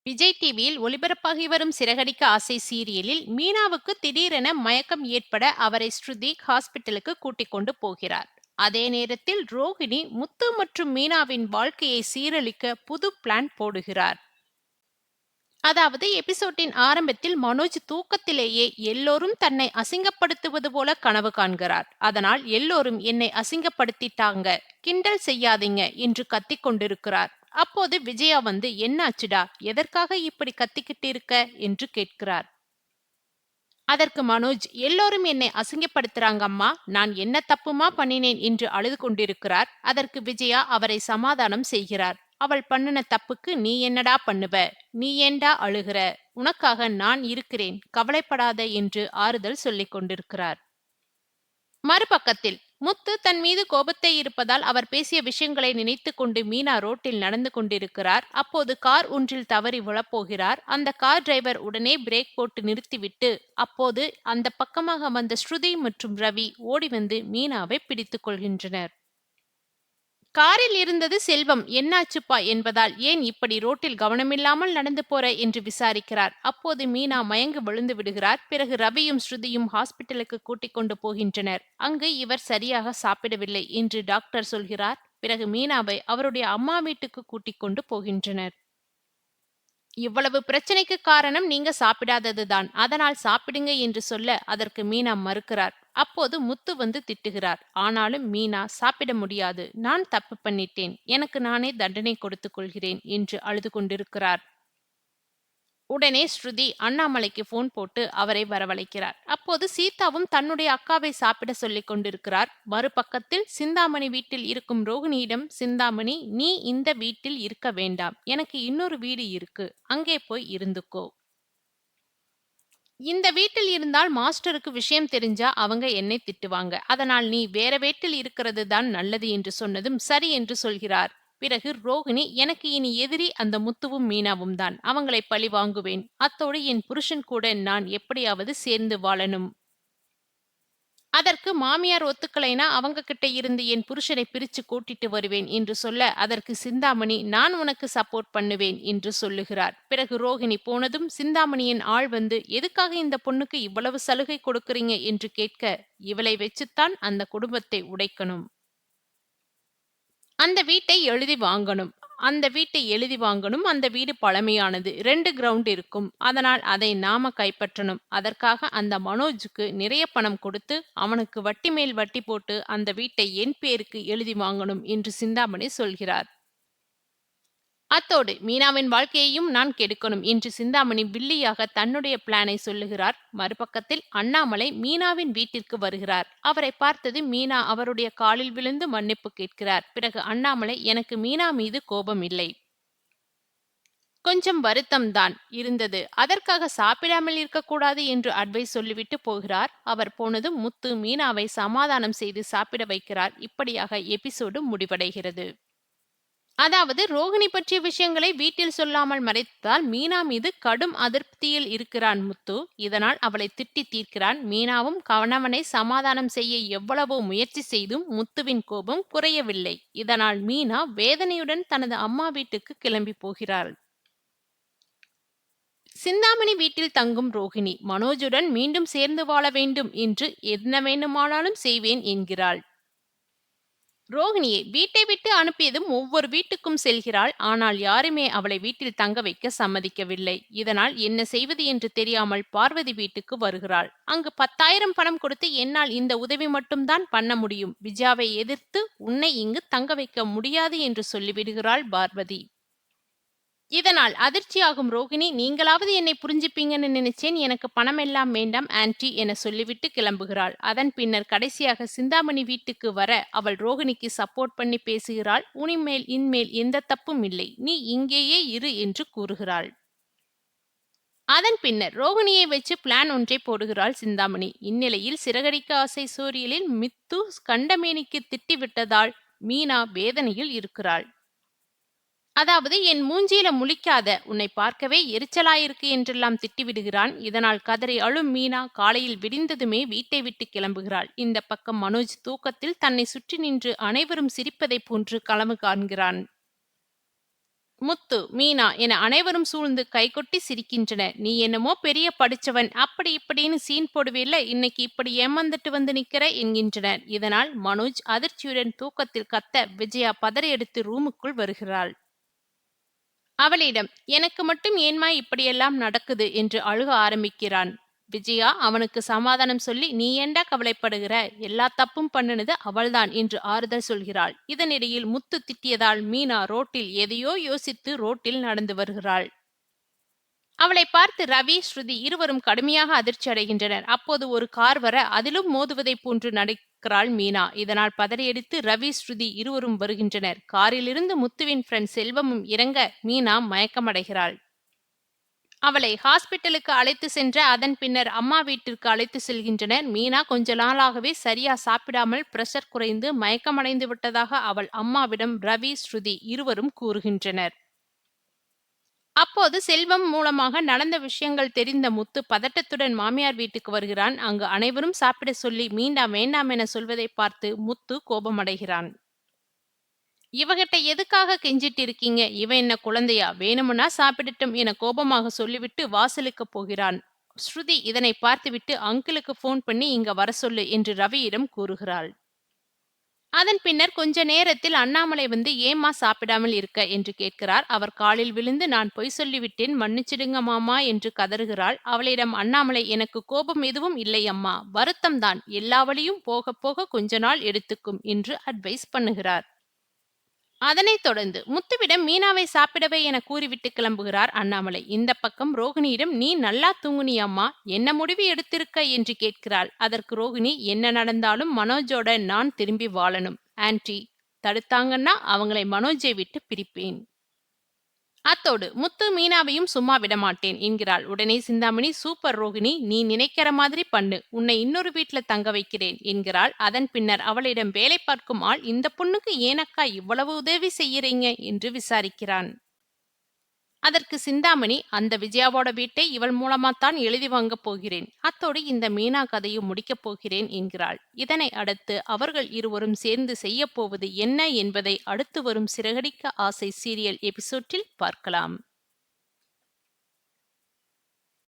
விஜய் டிவியில் ஒளிபரப்பாகி வரும் சிறகடிக்க ஆசை சீரியலில் மீனாவுக்கு திடீரென மயக்கம் ஏற்பட அவரை ஸ்ருதி ஹாஸ்பிட்டலுக்கு கூட்டிக் கொண்டு போகிறார். அதே நேரத்தில் ரோகிணி முத்து மற்றும் மீனாவின் வாழ்க்கையை சீரழிக்க புது பிளான் போடுகிறார். அதாவது எபிசோட்டின் ஆரம்பத்தில் மனோஜ் தூக்கத்திலேயே எல்லோரும் தன்னை அசிங்கப்படுத்துவது போல கனவு காண்கிறார். அதனால் எல்லோரும் என்னை அசிங்கப்படுத்திட்டாங்க, கிண்டல் செய்யாதீங்க என்று கத்திக் கொண்டிருக்கிறார். அப்போது விஜயா வந்து என்னாச்சுடா, எதற்காக இப்படி கத்திக்கிட்டு இருக்க என்று கேட்கிறார். அதற்கு மனோஜ், எல்லோரும் என்னை அசிங்கப்படுத்துறாங்க அம்மா, நான் என்ன தப்புமா பண்ணினேன் என்று அழுது கொண்டிருக்கிறார். அதற்கு விஜயா அவரை சமாதானம் செய்கிறார். அவள் பண்ணுன தப்புக்கு நீ என்னடா பண்ணுவ, நீ ஏண்டா அழுகிற, உனக்காக நான் இருக்கிறேன், கவலைப்படாத என்று ஆறுதல் சொல்லிக் கொண்டிருக்கிறார். மறுபக்கத்தில் முத்து தன் மீது கோபத்தை இருப்பதால் அவர் பேசிய விஷயங்களை நினைத்து கொண்டு மீனா ரோட்டில் நடந்து கொண்டிருக்கிறார். அப்போது கார் ஒன்றில் தவறி விழப்போகிறார். அந்த கார் டிரைவர் உடனே பிரேக் போட்டு நிறுத்திவிட்டு அப்போது அந்த பக்கமாக வந்த ஸ்ருதி மற்றும் ரவி ஓடி வந்து மீனாவை பிடித்துக் கொள்கின்றனர். காரில் இருந்தது செல்வம். என்னாச்சுப்பா என்பதால் ஏன் இப்படி ரோட்டில் கவனமில்லாமல் நடந்து போற என்று விசாரிக்கிறார். அப்போது மீனா மயங்கி விழுந்து விடுகிறார். பிறகு ரவியும் ஸ்ருதியும் ஹாஸ்பிட்டலுக்கு கூட்டிக் கொண்டு போகின்றனர். அங்கு இவர் சரியாக சாப்பிடவில்லை என்று டாக்டர் சொல்கிறார். பிறகு மீனாவை அவருடைய அம்மா வீட்டுக்கு கூட்டிக் கொண்டு போகின்றனர். இவ்வளவு பிரச்சனைக்கு காரணம் நீங்க சாப்பிடாததுதான், அதனால் சாப்பிடுங்க என்று சொல்ல அதற்கு மீனா மறுக்கிறார். அப்போது முத்து வந்து திட்டுகிறார். ஆனாலும் மீனா சாப்பிட முடியாது, நான் தப்பு பண்ணிட்டேன், எனக்கு நானே தண்டனை கொடுத்துக் கொள்கிறேன் என்று அழுது கொண்டிருக்கிறார். உடனே ஸ்ருதி அண்ணாமலைக்கு போன் போட்டு அவரை வரவழைக்கிறார். அப்போது சீதாவும் தன்னுடைய அக்காவை சாப்பிட சொல்லிக் கொண்டிருக்கிறார். மறுபக்கத்தில் சிந்தாமணி வீட்டில் இருக்கும் ரோகிணியிடம், சிந்தாமணி, நீ இந்த வீட்டில் இருக்க வேண்டாம், எனக்கு இன்னொரு வீடு இருக்கு, அங்கே போய் இருந்துக்கோ. இந்த வீட்டில் இருந்தால் மாஸ்டருக்கு விஷயம் தெரிஞ்சா அவங்க என்னை திட்டுவாங்க, அதனால் நீ வேற வீட்டில் இருக்கிறது தான் நல்லது என்று சொன்னதும் சரி என்று சொல்கிறார். பிறகு ரோகிணி, எனக்கு இனி எதிரி அந்த முத்துவும் மீனாவும் தான், அவங்களை பழி வாங்குவேன், அத்தோடு என் புருஷன் கூட நான் எப்படியாவது சேர்ந்து வாழணும். அதற்கு மாமியார் ஒத்துக்கலைனா அவங்க கிட்ட இருந்து என் புருஷனை பிரிச்சு கூட்டிட்டு வருவேன் என்று சொல்ல அதற்கு சிந்தாமணி, நான் உனக்கு சப்போர்ட் பண்ணுவேன் என்று சொல்லுகிறார். பிறகு ரோகிணி போனதும் சிந்தாமணியின் ஆள் வந்து, எதுக்காக இந்த பொண்ணுக்கு இவ்வளவு சலுகை கொடுக்கறீங்க என்று கேட்க, இவளை வச்சுத்தான் அந்த குடும்பத்தை உடைக்கணும், அந்த வீட்டை எழுதி வாங்கணும், அந்த வீடு பழமையானது, 2 கிரவுண்ட் இருக்கும், அதனால் அதை நாம கைப்பற்றணும். அதற்காக அந்த மனோஜுக்கு நிறைய பணம் கொடுத்து அவனுக்கு வட்டி மேல் வட்டி போட்டு அந்த வீட்டை என் பேருக்கு எழுதி வாங்கணும் என்று சிந்தாமணி சொல்கிறார். அத்தோடு மீனாவின் வாழ்க்கையையும் நான் கெடுக்கணும் என்று சிந்தாமணி வில்லியாக தன்னுடைய பிளானை சொல்லுகிறார். மறுபக்கத்தில் அண்ணாமலை மீனாவின் வீட்டிற்கு வருகிறார். அவரை பார்த்தது மீனா அவருடைய காலில் விழுந்து மன்னிப்பு கேட்கிறார். பிறகு அண்ணாமலை, எனக்கு மீனா மீது கோபம் இல்லை, கொஞ்சம் வருத்தம்தான் இருந்தது, அதற்காக சாப்பிடாமல் இருக்கக்கூடாது என்று அட்வைஸ் சொல்லிவிட்டு போகிறார். அவர் போனதும் முத்து மீனாவை சமாதானம் செய்து சாப்பிட வைக்கிறார். இப்படியாக எபிசோடு முடிவடைகிறது. அதாவது ரோகிணி பற்றிய விஷயங்களை வீட்டில் சொல்லாமல் மறைத்ததால் மீனா மீது கடும் அதிருப்தியில் இருக்கிறான் முத்து. இதனால் அவளை திட்டி தீர்க்கிறான். மீனாவும் கணவனை சமாதானம் செய்ய எவ்வளவோ முயற்சி செய்தும் முத்துவின் கோபம் குறையவில்லை. இதனால் மீனா வேதனையுடன் தனது அம்மா வீட்டுக்கு கிளம்பி போகிறாள். சிந்தாமணி வீட்டில் தங்கும் ரோகிணி மனோஜுடன் மீண்டும் சேர்ந்து வாழ வேண்டும் என்று என்ன வேண்டுமானாலும் செய்வேன் என்கிறாள். ரோகிணியை வீட்டை விட்டு அனுப்பியதும் ஒவ்வொரு வீட்டுக்கும் செல்கிறாள். ஆனால் யாருமே அவளை வீட்டில் தங்க வைக்க சம்மதிக்கவில்லை. இதனால் என்ன செய்வது என்று தெரியாமல் பார்வதி வீட்டுக்கு வருகிறாள். அங்கு 10,000 பணம் கொடுத்து, என்னால் இந்த உதவி மட்டும்தான் பண்ண முடியும், விஜயாவை எதிர்த்து உன்னை இங்கு தங்க வைக்க முடியாது என்று சொல்லிவிடுகிறாள் பார்வதி. இதனால் அதிர்ச்சியாகும் ரோகிணி, நீங்களாவது என்னை புரிஞ்சுப்பீங்கன்னு நினைச்சேன், எனக்கு பணம் எல்லாம் வேண்டாம் ஆன்ட்டி என சொல்லிவிட்டு கிளம்புகிறாள். அதன் பின்னர் கடைசியாக சிந்தாமணி வீட்டுக்கு வர அவள் ரோகிணிக்கு சப்போர்ட் பண்ணி பேசுகிறாள். உனிமேல் இன்மேல் எந்த தப்பும் இல்லை, நீ இங்கேயே இரு என்று கூறுகிறாள். அதன் பின்னர் ரோகிணியை வச்சு பிளான் ஒன்றை போடுகிறாள் சிந்தாமணி. இந்நிலையில் சிறகடிக்க ஆசை சூரியலில் மித்து கண்டமேனிக்கு திட்டிவிட்டதால் மீனா வேதனையில் இருக்கிறாள். அதாவது, என் மூஞ்சியில முழிக்காத, உன்னை பார்க்கவே எரிச்சலாயிருக்கு என்றெல்லாம் திட்டிவிடுகிறான். இதனால் கதறி அழும் மீனா காலையில் விடிந்ததுமே வீட்டை விட்டு கிளம்புகிறாள். இந்த பக்கம் மனோஜ் தூக்கத்தில் தன்னை சுற்றி நின்று அனைவரும் சிரிப்பதை போன்று களவு காண்கிறான். முத்து, மீனா என அனைவரும் சூழ்ந்து கைகொட்டி சிரிக்கின்றனர். நீ என்னமோ பெரிய படிச்சவன், அப்படி இப்படின்னு சீன் போடுவேல்ல, இன்னைக்கு இப்படி ஏமாந்துட்டு வந்து நிக்கிற என்கின்றனர். இதனால் மனோஜ் அதிர்ச்சியுடன் தூக்கத்தில் கத்த, விஜயா பதறி எடுத்து ரூமுக்குள் வருகிறாள். அவளிடம், எனக்கு மட்டும் ஏன்மா இப்படியெல்லாம் நடக்குது என்று அழுக ஆரம்பிக்கிறான். விஜயா அவனுக்கு சமாதானம் சொல்லி, நீ ஏண்டா கவலைப்படுகிற, எல்லா தப்பும் பண்ணுனது அவள்தான் என்று ஆறுதல் சொல்கிறாள். இதனிடையில் முத்து திட்டியதால் மீனா ரோட்டில் எதையோ யோசித்து ரோட்டில் நடந்து வருகிறாள். அவளை பார்த்து ரவி, ஸ்ருதி இருவரும் கடுமையாக அதிர்ச்சி அடைகின்றனர். அப்போது ஒரு கார் வர அதிலும் மோதுவதைப் போன்று நடக்கிறாள் மீனா. இதனால் பதறியடித்து ரவி, ஸ்ருதி இருவரும் வருகின்றனர். காரிலிருந்து முத்துவின் ஃப்ரெண்ட் செல்வமும் இறங்க மீனா மயக்கமடைகிறாள். அவளை ஹாஸ்பிட்டலுக்கு அழைத்து சென்ற அதன் பின்னர் அம்மா வீட்டிற்கு அழைத்து செல்கின்றனர். மீனா கொஞ்ச நாளாகவே சரியா சாப்பிடாமல் பிரஷர் குறைந்து மயக்கமடைந்து விட்டதாக அவள் அம்மாவிடம் ரவி, ஸ்ருதி இருவரும் கூறுகின்றனர். அப்போது செல்வம் மூலமாக நடந்த விஷயங்கள் தெரிந்த முத்து பதட்டத்துடன் மாமியார் வீட்டுக்கு வருகிறான். அங்கு அனைவரும் சாப்பிட சொல்லி மீண்டா வேண்டாம் என சொல்வதை பார்த்து முத்து கோபமடைகிறான். இவகிட்ட எதுக்காக கெஞ்சிட்டு இருக்கீங்க, இவன் என்ன குழந்தையா, வேணுமுன்னா சாப்பிடட்டும் என கோபமாக சொல்லிவிட்டு வாசலுக்கு போகிறான். ஸ்ருதி இதனை பார்த்துவிட்டு அங்கிளுக்கு போன் பண்ணி இங்க வர சொல்லு என்று ரவியிடம் கூறுகிறாள். அதன் பின்னர் கொஞ்ச நேரத்தில் அண்ணாமலை வந்து ஏம்மா சாப்பிடாமல் இருக்க என்று கேட்கிறார். அவர் காலில் விழுந்து, நான் பொய் சொல்லிவிட்டேன், மன்னிச்சிடுங்க மாமா என்று கதறுகிறாள். அவளிடம் அண்ணாமலை, எனக்கு கோபம் எதுவும் இல்லை அம்மா, வருத்தம்தான், எல்லா வழியும் போக போக கொஞ்ச நாள் எடுத்துக்கும் என்று அட்வைஸ் பண்ணுகிறார். அதனைத் தொடர்ந்து முத்துவிடம் மீனாவை சாப்பிடவே என கூறிவிட்டு கிளம்புகிறார் அண்ணாமலை. இந்த பக்கம் ரோகிணியிடம், நீ நல்லா தூங்குனியம்மா, என்ன முடிவு எடுத்திருக்க என்று கேட்கிறாள். அதற்கு ரோகிணி, என்ன நடந்தாலும் மனோஜோட நான் திரும்பி வாழணும். ஆன்ட்டி தடுத்தாங்கன்னா அவங்களை மனோஜை விட்டு பிரிப்பேன். அத்தோடு முத்து மீனாவையும் சும்மா விடமாட்டேன் என்கிறாள். உடனே சிந்தாமணி, சூப்பர் ரோகிணி, நீ நினைக்கிற மாதிரி பண்ணு, உன்னை இன்னொரு வீட்டுல தங்க வைக்கிறேன் என்கிறாள். அதன் பின்னர் அவளிடம், வேலை பார்க்கும் ஆள் இந்த பொண்ணுக்கு ஏனக்கா இவ்வளவு உதவி செய்யறீங்க என்று விசாரிக்கிறான். அதற்கு சிந்தாமணி, அந்த விஜயாவோட வீட்டை இவள் மூலமாத்தான் எழுதி வாங்கப் போகிறேன், அத்தோடு இந்த மீனா கதையும் முடிக்கப் போகிறேன் என்கிறாள். இதனை அடுத்து அவர்கள் இருவரும் சேர்ந்து செய்ய போவது என்ன என்பதை அடுத்து வரும் சிறகடிக்க ஆசை சீரியல் எபிசோட்டில் பார்க்கலாம்.